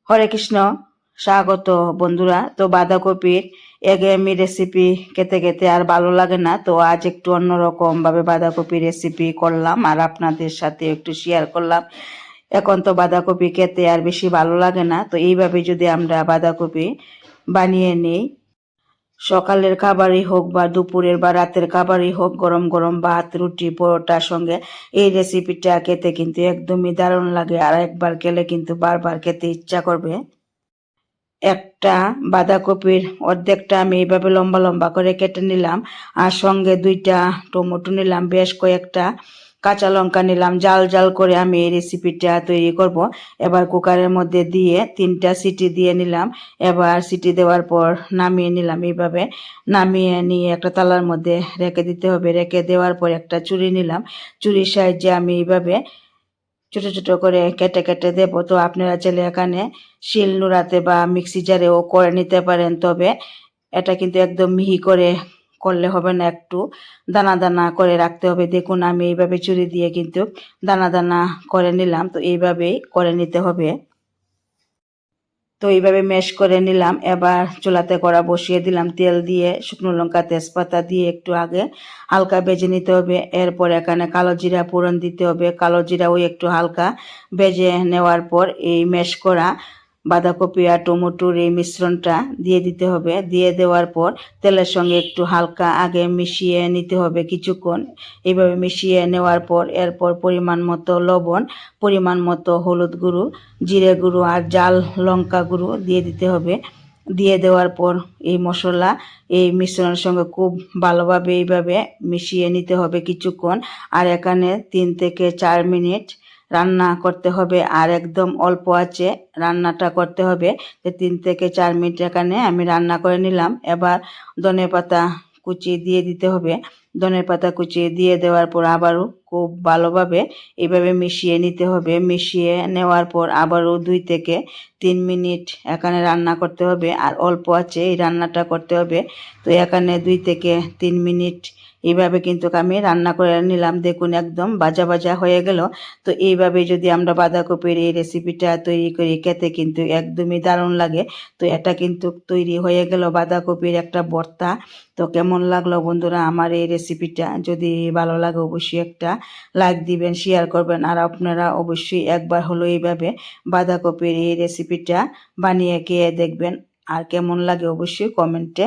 হরে কৃষ্ণ, স্বাগত বন্ধুরা। তো বাঁধাকপির একঘেয়েমি রেসিপি খেতে খেতে আর ভালো লাগে না, তো আজ একটু অন্যরকম ভাবে বাঁধাকপি রেসিপি করলাম আর আপনাদের সাথে একটু শেয়ার করলাম। এখন তো বাঁধাকপি খেতে আর বেশি ভালো লাগে না, তো এইভাবে যদি আমরা বাঁধাকপি বানিয়ে নিই, সকালের খাবারই হোক বা দুপুরের বা রাতের খাবারই হোক, গরম গরম ভাত, রুটি, পরোটার সঙ্গে এই রেসিপিটা খেতে কিন্তু একদমই দারুণ লাগে, আর একবার খেলে কিন্তু বারবার খেতে ইচ্ছা করবে। একটা বাঁধাকপির অর্ধেকটা আমি এইভাবে লম্বা লম্বা করে কেটে নিলাম, আর সঙ্গে 2টা টমেটো নিলাম, বেশ কয়েকটা কাঁচা লঙ্কা নিলাম। জাল জাল করে আমি এই রেসিপিটা তৈরি করব। এবার কুকারের মধ্যে দিয়ে 3টা সিটি দিয়ে নিলাম। এবার সিটি দেওয়ার পর নামিয়ে নিলাম। এইভাবে নামিয়ে নিয়ে একটা থালার মধ্যে রেখে দিতে হবে। রেখে দেওয়ার পর একটা ছুরি নিলাম, ছুরির সাহায্যে আমি এইভাবে ছোট ছোট করে কেটে কেটে দেব। তো আপনারা চাইলে এখানে শিল নোড়াতে বা মিক্সি জারেও করে নিতে পারেন, তবে এটা কিন্তু একদম মিহি করে করলে হবে না, একটু দানা দানা করে রাখতে হবে। দেখুন আমি এইভাবে ছুরি দিয়ে কিন্তু দানা দানা করে নিলাম, তো এইভাবেই করে নিতে হবে। তো এইভাবে ম্যাশ করে নিলাম। এবার চুলাতে কড়া বসিয়ে দিলাম, তেল দিয়ে শুকনো লঙ্কা তেজপাতা দিয়ে একটু আগে হালকা ভেজে নিতে হবে। এরপর এখানে কালো জিরা ফোড়ন দিতে হবে। কালো জিরাও একটু হালকা ভেজে নেওয়ার পর এই ম্যাশ করা বাঁধাকপি আর টমেটোর এই মিশ্রণটা দিয়ে দিতে হবে। দিয়ে দেওয়ার পর তেলের সঙ্গে একটু হালকা আগে মিশিয়ে নিতে হবে কিছুক্ষণ। এইভাবে মিশিয়ে নেওয়ার পর এরপর পরিমাণ মতো লবণ, পরিমাণ মতো হলুদ গুঁড়ো, জিরে গুঁড়ো আর ঝাল লঙ্কা গুঁড়ো দিয়ে দিতে হবে। দিয়ে দেওয়ার পর এই মশলা এই মিশ্রণের সঙ্গে খুব ভালোভাবে এইভাবে মিশিয়ে নিতে হবে কিছুক্ষণ। আর এখানে 3 থেকে 4 মিনিট রান্না করতে হবে, আর একদম অল্প আঁচে রান্নাটা করতে হবে। তো 3 থেকে 4 মিনিট এখানে আমি রান্না করে নিলাম। এবার ধনেপাতা কুচি দিয়ে দিতে হবে। ধনেপাতা কুচি দিয়ে দেওয়ার পর আবারও খুব ভালোভাবে এইভাবে মিশিয়ে নিতে হবে। মিশিয়ে নেওয়ার পর আবারও 2 থেকে 3 মিনিট এখানে রান্না করতে হবে, আর অল্প আঁচে এই রান্নাটা করতে হবে। তো এখানে 2 থেকে 3 মিনিট এইভাবে কিন্তু আমি রান্না করে নিলাম। দেখুন একদম ভাজা ভাজা হয়ে গেল। তো এইভাবে যদি আমরা বাঁধাকপির এই রেসিপিটা তৈরি করি, খেতে কিন্তু একদমই দারুণ লাগে। তো এটা কিন্তু তৈরি হয়ে গেল বাঁধাকপির একটা ভর্তা। তো কেমন লাগলো বন্ধুরা আমার এই রেসিপিটা? যদি ভালো লাগে অবশ্যই একটা লাইক দিবেন, শেয়ার করবেন, আর আপনারা অবশ্যই একবার হলো এইভাবে বাঁধাকপির এই রেসিপিটা বানিয়ে খেয়ে দেখবেন, আর কেমন লাগে অবশ্যই কমেন্টে